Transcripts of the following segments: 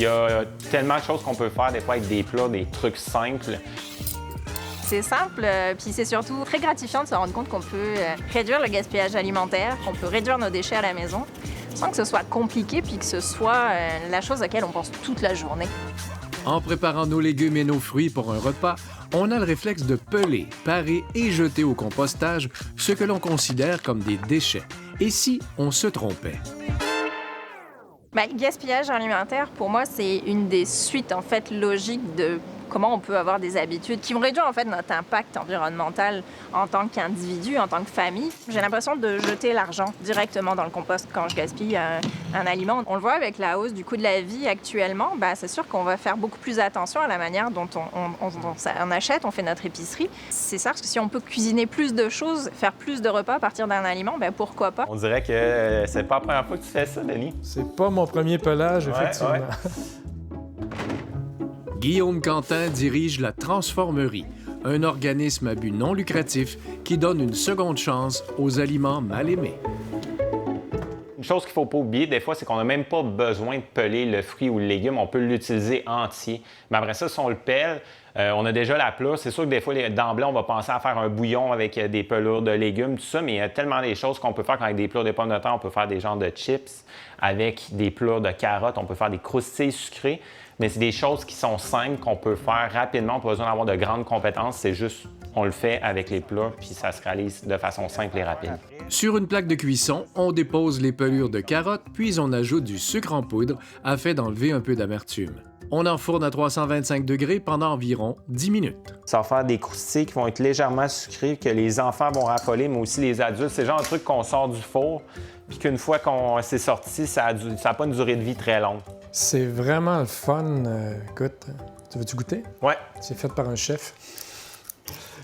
Il y a tellement de choses qu'on peut faire des fois avec des plats, des trucs simples. C'est simple, puis c'est surtout très gratifiant de se rendre compte qu'on peut réduire le gaspillage alimentaire, qu'on peut réduire nos déchets à la maison, sans que ce soit compliqué, puis que ce soit la chose à laquelle on pense toute la journée. En préparant nos légumes et nos fruits pour un repas, on a le réflexe de peler, parer et jeter au compostage ce que l'on considère comme des déchets. Et si on se trompait? Le gaspillage alimentaire, pour moi, c'est une des suites en fait logiques de comment on peut avoir des habitudes qui vont réduire en fait notre impact environnemental en tant qu'individu, en tant que famille. J'ai l'impression de jeter l'argent directement dans le compost quand je gaspille un aliment. On le voit avec la hausse du coût de la vie actuellement, c'est sûr qu'on va faire beaucoup plus attention à la manière dont on achète, on fait notre épicerie. C'est ça, parce que si on peut cuisiner plus de choses, faire plus de repas à partir d'un aliment, pourquoi pas? On dirait que c'est pas la première fois que tu fais ça, Denis. C'est pas mon premier pelage, effectivement. Ouais. Guillaume Quentin dirige la Transformerie, un organisme à but non lucratif qui donne une seconde chance aux aliments mal aimés. Une chose qu'il ne faut pas oublier, des fois, c'est qu'on n'a même pas besoin de peler le fruit ou le légume. On peut l'utiliser entier. Mais après ça, si on le pèle, on a déjà la plat. C'est sûr que des fois, d'emblée, on va penser à faire un bouillon avec des pelures de légumes, tout ça, mais il y a tellement des choses qu'on peut faire avec des plats de pommes de terre. On peut faire des genres de chips avec des plats de carottes. On peut faire des croustilles sucrées. Mais c'est des choses qui sont simples, qu'on peut faire rapidement. On n'a pas besoin d'avoir de grandes compétences. C'est juste, on le fait avec les plats, puis ça se réalise de façon simple et rapide. Sur une plaque de cuisson, on dépose les pelures de carottes, puis on ajoute du sucre en poudre afin d'enlever un peu d'amertume. On enfourne à 325 degrés pendant environ 10 minutes. Ça va faire des croustilles qui vont être légèrement sucrées, que les enfants vont raffoler, mais aussi les adultes. C'est le genre de truc qu'on sort du four, puis qu'une fois qu'on s'est sorti, ça n'a pas une durée de vie très longue. C'est vraiment le fun. Écoute, tu veux-tu goûter? Ouais. C'est fait par un chef.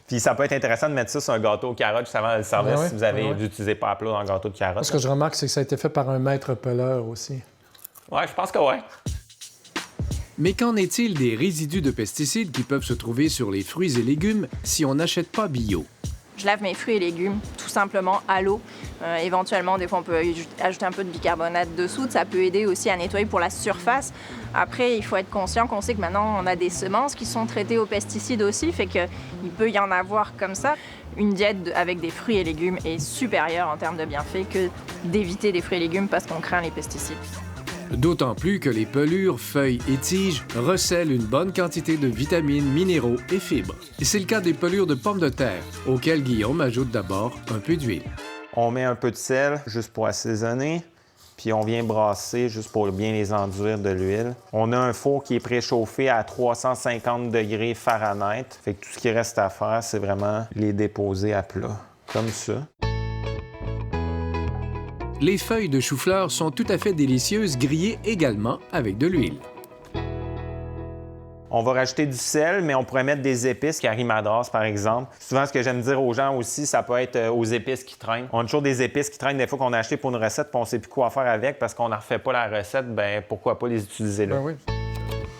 Puis ça peut être intéressant de mettre ça sur un gâteau aux carottes juste avant de le servir si vous avez utilisé pas à plat dans le gâteau de carottes. Ce que je remarque, c'est que ça a été fait par un maître peleur aussi. Ouais, je pense que ouais. Mais qu'en est-il des résidus de pesticides qui peuvent se trouver sur les fruits et légumes si on n'achète pas bio? Je lave mes fruits et légumes tout simplement à l'eau. Éventuellement, des fois, on peut ajouter un peu de bicarbonate de soude. Ça peut aider aussi à nettoyer pour la surface. Après, il faut être conscient qu'on sait que maintenant, on a des semences qui sont traitées aux pesticides aussi, fait qu'il peut y en avoir comme ça. Une diète avec des fruits et légumes est supérieure en termes de bienfaits que d'éviter des fruits et légumes parce qu'on craint les pesticides. D'autant plus que les pelures, feuilles et tiges recèlent une bonne quantité de vitamines, minéraux et fibres. C'est le cas des pelures de pommes de terre, auxquelles Guillaume ajoute d'abord un peu d'huile. On met un peu de sel juste pour assaisonner, puis on vient brasser juste pour bien les enduire de l'huile. On a un four qui est préchauffé à 350 degrés Fahrenheit. Fait que tout ce qui reste à faire, c'est vraiment les déposer à plat, comme ça. Les feuilles de chou-fleur sont tout à fait délicieuses, grillées également avec de l'huile. On va rajouter du sel, mais on pourrait mettre des épices, curry madras par exemple. Souvent, ce que j'aime dire aux gens aussi, ça peut être aux épices qui traînent. On a toujours des épices qui traînent des fois qu'on a acheté pour une recette, puis on ne sait plus quoi faire avec parce qu'on n'en refait pas la recette, pourquoi pas les utiliser là? Ben oui.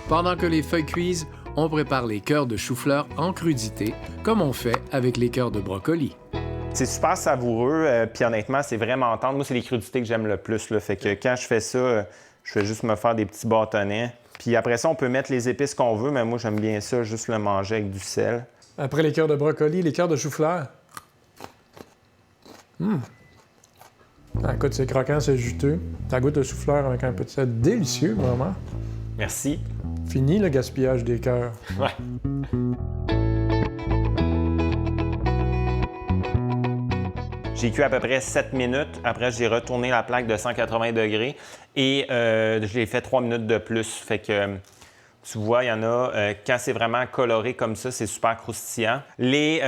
Pendant que les feuilles cuisent, on prépare les cœurs de chou-fleur en crudité, comme on fait avec les cœurs de brocoli. C'est super savoureux, puis honnêtement, c'est vraiment tendre. Moi, c'est les crudités que j'aime le plus, là. Fait que quand je fais ça, je fais juste me faire des petits bâtonnets. Puis après ça, on peut mettre les épices qu'on veut, mais moi, j'aime bien ça, juste le manger avec du sel. Après les cœurs de brocoli, les cœurs de chou-fleur. Écoute, c'est croquant, c'est juteux. Ça goûte le chou-fleur avec un peu de sel. Délicieux, vraiment. Merci. Fini le gaspillage des cœurs. Ouais. J'ai cuit à peu près 7 minutes. Après, j'ai retourné la plaque de 180 degrés et je l'ai fait 3 minutes de plus. Fait que tu vois, il y en a, quand c'est vraiment coloré comme ça, c'est super croustillant. Les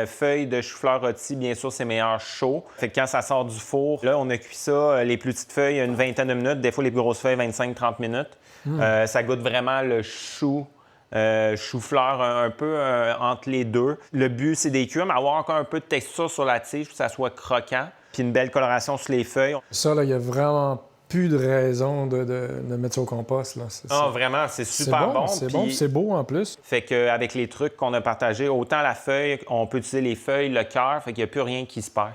feuilles de chou-fleur rôti, bien sûr, c'est meilleur chaud. Fait que quand ça sort du four, là, on a cuit ça, les plus petites feuilles, une vingtaine de minutes. Des fois, les plus grosses feuilles, 25-30 minutes. Ça goûte vraiment le chou-fleur un peu entre les deux. Le but, c'est des cuire, mais avoir encore un peu de texture sur la tige pour que ça soit croquant. Puis une belle coloration sur les feuilles. Ça, là, il y a vraiment plus de raison de mettre ça au compost. Là. Vraiment, c'est super bon. C'est bon, c'est beau en plus. Fait qu'avec les trucs qu'on a partagés, autant la feuille, on peut utiliser les feuilles, le cœur, fait qu'il n'y a plus rien qui se perd.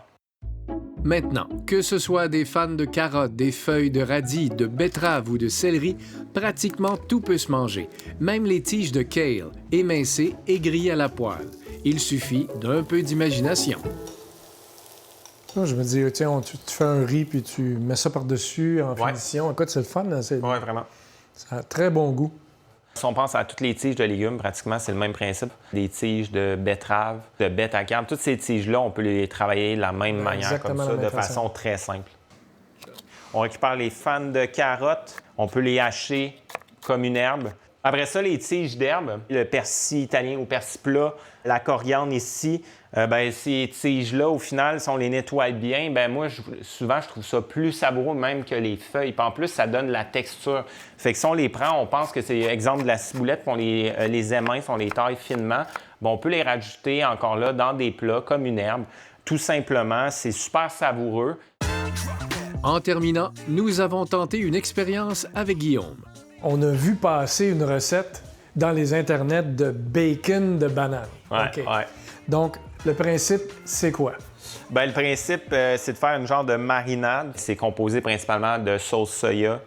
Maintenant, que ce soit des fans de carottes, des feuilles de radis, de betterave ou de céleri, pratiquement tout peut se manger, même les tiges de kale, émincées et grillées à la poêle. Il suffit d'un peu d'imagination. Moi, je me dis, tiens, tu fais un riz puis tu mets ça par-dessus en Ouais. finition. Écoute, c'est le fun. Hein? Oui, vraiment. Ça a très bon goût. Si on pense à toutes les tiges de légumes, pratiquement, c'est le même principe. Des tiges de betterave, de bêta-carbe, toutes ces tiges-là, on peut les travailler de la même manière, exactement comme ça, la même de façon. façon très simple. On récupère les fans de carottes, on peut les hacher comme une herbe. Après ça, les tiges d'herbe, le persil italien ou persil plat, la coriandre ici, ces tiges-là, au final, si on les nettoie bien, moi, souvent, je trouve ça plus savoureux même que les feuilles. Puis en plus, ça donne la texture. Fait que si on les prend, on pense que c'est exemple de la ciboulette, puis on les émince, on les taille finement. On peut les rajouter encore là dans des plats comme une herbe. Tout simplement, c'est super savoureux. En terminant, nous avons tenté une expérience avec Guillaume. On a vu passer une recette dans les internets de bacon de banane. Ouais, OK. ouais. Donc, le principe, c'est quoi? Le principe, c'est de faire une genre de marinade. C'est composé principalement de sauce soya,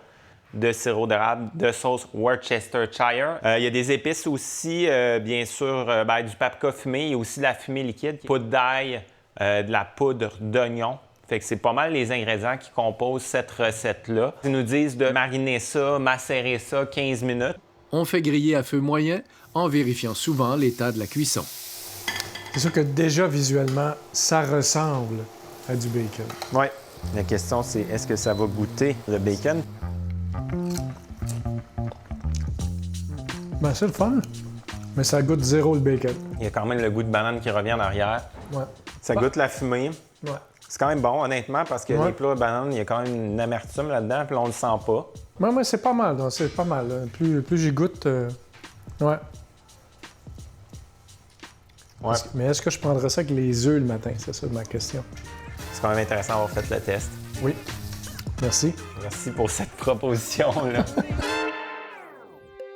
de sirop d'érable, de sauce Worcestershire. Il y a des épices aussi, bien sûr, du paprika fumé. Il y a aussi de la fumée liquide, poudre d'ail, de la poudre d'oignon. Fait que c'est pas mal les ingrédients qui composent cette recette-là. Ils nous disent de mariner ça, macérer ça 15 minutes. On fait griller à feu moyen en vérifiant souvent l'état de la cuisson. C'est sûr que déjà, visuellement, ça ressemble à du bacon. Oui. La question, c'est est-ce que ça va goûter le bacon? C'est le fun, mais ça goûte zéro le bacon. Il y a quand même le goût de banane qui revient en arrière. Ouais. Ça goûte la fumée. Ouais. C'est quand même bon, honnêtement, parce que les plats de banane, il y a quand même une amertume là-dedans, puis là, on le sent pas. Moi, c'est pas mal. Donc, c'est pas mal. Là. Plus j'y goûte, ouais. Ouais. Mais est-ce que je prendrais ça avec les œufs le matin? C'est ça ma question. C'est quand même intéressant d'avoir fait le test. Oui. Merci. Merci pour cette proposition-là.